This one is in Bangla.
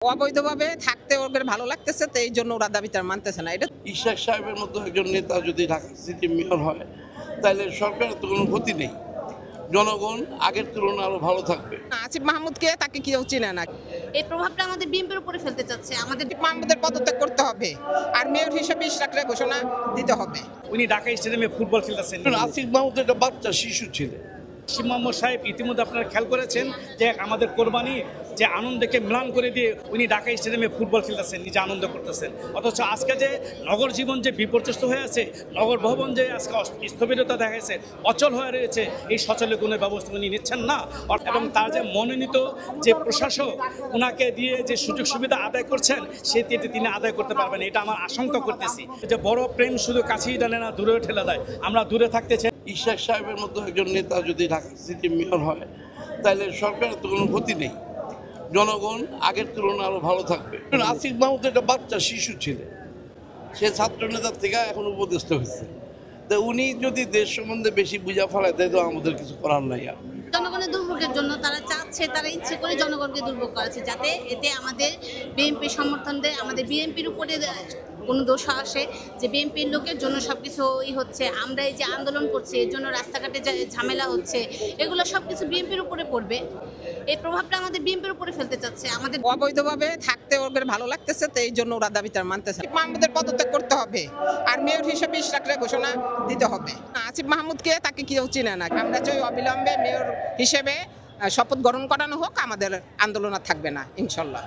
অবৈধভাবে থাকতে ওদের ভালো লাগতেছে, তো এই জন্য ওরা দাবিটা মানতেছে না। এটা ইশাক সাহেবের মতো একজন নেতা যদি ঢাকা সিটি মেয়র হয়, তাহলে সরকারের তো কোনো ক্ষতি নেই, জনগণ আগের তুলনায় আরো ভালো থাকবে। আসিফ মাহমুদকে তাকে কেউ চিনে না। এই প্রভাবটা আমাদের বিএনপির উপরে ফেলতে চাচ্ছে। আমাদের আসিফ মাহমুদের পদত্যাগ করতে হবে আর মেয়র হিসেবে ইশরাকরে ঘোষণা দিতে হবে। উনি ঢাকা স্টেডিয়ামে ফুটবল খেলতেছেন। আসিফ মাহমুদ একটা বাচ্চা শিশু ছিলেন। আসিফ মাহমুদ সাহেব ইতিমধ্যে আপনারা খেয়াল করেছেন যে আমাদের কোরবানি যে আনন্দকে ম্লান করে দিয়ে উনি ঢাকা স্টেডিয়ামে ফুটবল খেলতেছেন, নিজে আনন্দ করতেছেন। অথচ আজকে যে নগর জীবন যে বিপর্যস্ত হয়ে আছে, নগর ভবন যে আজকে স্থবিরতা দেখা গেছে, অচল হয়ে রয়েছে, এই সচলীকরণের ব্যবস্থা উনি নিচ্ছেন না। এবং তার যে মনোনীত যে প্রশাসক ওনাকে দিয়ে যে সুযোগ সুবিধা আদায় করছেন, সেটি তিনি আদায় করতে পারবেন, এটা আমার আশঙ্কা করতেছি। যে বড় প্রেম শুধু কাছেই টানে না, দূরেও ঠেলে দেয়। আমরা দূরে থাকতে চাই। ইশাক সাহেবের মতো একজন নেতা যদি ঢাকা সিটি মেয়র হয়, তাহলে সরকারের তো কোনো ক্ষতি নেই, জনগণ আগের তুলনায় আরো ভালো থাকবে। আসিফ মাহমুদ একটা বাচ্চা শিশু ছিলেন, সে ছাত্র নেতার থেকে এখন উপদেষ্টা হয়েছে। তো উনি যদি দেশ সম্বন্ধে বেশি বুঝা ফেলায়, তাই তো আমাদের কিছু করার নাই। আর জনগণের দুর্ভোগের জন্য তারা চাচ্ছে, তারা ইচ্ছে করে জনগণকে দুর্ভোগ করাচ্ছে, যাতে এতে আমাদের বিএনপি সমর্থন দেয়, আমাদের বিএনপির উপরে কোনো দোষ আসে যে বিএনপির লোকের জন্য সবকিছু হচ্ছে। আমরা এই যে আন্দোলন করছি, এর জন্য রাস্তাঘাটে ঝামেলা হচ্ছে, এগুলো সবকিছু বিএনপির উপরে পড়বে। এই প্রভাবটা আমাদের বিএনপির উপরে ফেলতে চাচ্ছে। আমাদের অবৈধভাবে থাকতে ওদের ভালো লাগতেছে, তো এই জন্য ওরা দাবিটা মানতেছে না। আসিফ মাহমুদের পদত্যাগ করতে হবে আর মেয়র হিসেবে ইশরাকরে ঘোষণা দিতে হবে। আসিফ মাহমুদকে তাকে কেউ চিনে না। আমরা চাই অবিলম্বে মেয়র হিসেবে শপথ গ্রহণ করানো হোক, আমাদের আন্দোলন আর থাকবে না ইনশাল্লাহ।